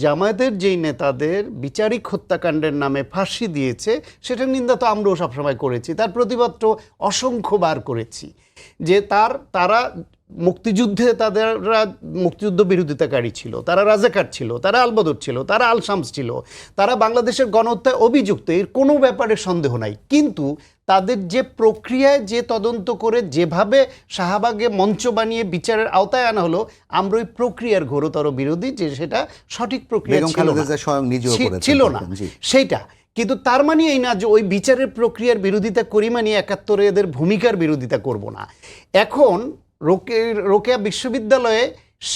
জামায়াতের যেই নেতাদের বিচারিক হত্যাকাণ্ডের নামে ফাঁসি দিয়েছে সেটার নিন্দা তো আমরাও সবসময় করেছি, তার প্রতিবাদ তো অসংখ্যবার করেছি যে তারা মুক্তিযুদ্ধে তাদেররা মুক্তিযুদ্ধ বিরোধিতাকারী ছিল, তারা রাজাকার ছিল, তারা আলবদর ছিল, তারা আল শামস ছিল, তারা বাংলাদেশের গণহত্যায় অভিযুক্ত, এর কোনো ব্যাপারে সন্দেহ নাই। কিন্তু তাদের যে প্রক্রিয়ায় যে তদন্ত করে যেভাবে শাহবাগে মঞ্চ বানিয়ে বিচারের আওতায় আনা হলো, আমরা ওই প্রক্রিয়ার ঘোরতর বিরোধী, যে সেটা সঠিক প্রক্রিয়া ছিল না সেইটা। কিন্তু তার মানে এই না যে ওই বিচারের প্রক্রিয়ার বিরোধিতা করি মানে ৭১ এদের ভূমিকার বিরোধিতা করব না। এখন রোকেয়া বিশ্ববিদ্যালয়ে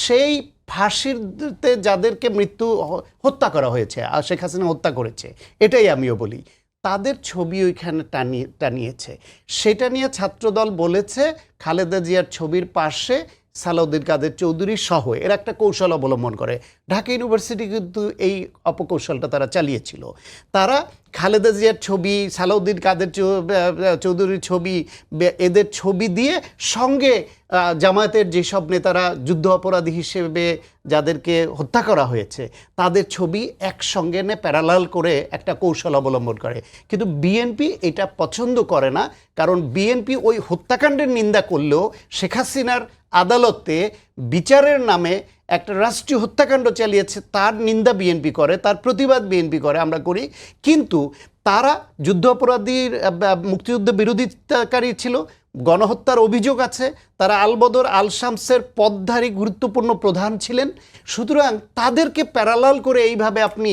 সেই ফাঁসিতে যাদেরকে হত্যা করা হয়েছে, আর শেখ হাসিনা হত্যা করেছে, এটাই আমিও বলি, তাদের ছবি ওইখানে টানিয়েছে। সেটা নিয়ে ছাত্রদল বলেছে খালেদা জিয়ার ছবির পাশে সালাউদ্দিন কাদের চৌধুরী সহ এর একটা কৌশল অবলম্বন করে। ঢাকা ইউনিভার্সিটি কিন্তু এই অপকৌশলটা তারা চালিয়েছিল। তারা খালেদা জিয়ার ছবি, সালাউদ্দিন কাদের চৌধুরীর ছবি, এদের ছবি দিয়ে সঙ্গে জামায়াতের যেসব নেতারা যুদ্ধ অপরাধী হিসেবে যাদেরকে হত্যা করা হয়েছে তাদের ছবি একসঙ্গে এনে প্যারালাল করে একটা কৌশল অবলম্বন করে। কিন্তু বিএনপি এটা পছন্দ করে না, কারণ বিএনপি ওই হত্যাকাণ্ডের নিন্দা করলেও শেখ হাসিনার আদালতে বিচারের নামে একটা রাষ্ট্রীয় হত্যাকাণ্ড চালিয়েছে তার নিন্দা বিএনপি করে, তার প্রতিবাদ বিএনপি করে, আমরা করি। কিন্তু তারা যুদ্ধ অপরাধীর মুক্তিযুদ্ধ বিরোধিতাকারী ছিল, গণহত্যার অভিযোগ আছে, তারা আলবদর আল শামসের পদধারী গুরুত্বপূর্ণ প্রধান ছিলেন। সুতরাং তাদেরকে প্যারালাল করে এইভাবে আপনি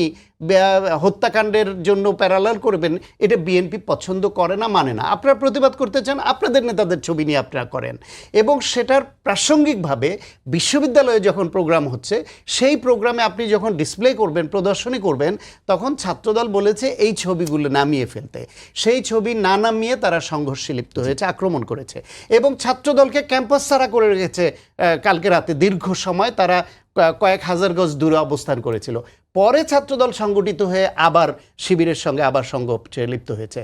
হত্যাকাণ্ডের জন্য প্যারালাল করবেন, এটা বিএনপি পছন্দ করে না, মানে না। আপনারা প্রতিবাদ করতে চান, আপনাদের নেতাদের ছবি নিয়ে আপনারা করেন, এবং সেটার প্রাসঙ্গিকভাবে বিশ্ববিদ্যালয়ে যখন প্রোগ্রাম হচ্ছে সেই প্রোগ্রামে আপনি যখন ডিসপ্লে করবেন, প্রদর্শনী করবেন, তখন ছাত্রদল বলেছে এই ছবিগুলো নামিয়ে ফেলতে। সেই ছবি না নামিয়ে তারা সংঘর্ষে লিপ্ত হয়েছে, আক্রমণ করেছে, এবং ছাত্রদলকে ক্যাম্পাস ছাড়া করে রেখেছে। কালকে রাতে দীর্ঘ সময় তারা কয়েক হাজার গজ দূরে অবস্থান করেছিল। পরে ছাত্রদল সংগঠিত হয়ে আবার শিবিরের সঙ্গে আবার সংঘর্ষে লিপ্ত হয়েছে।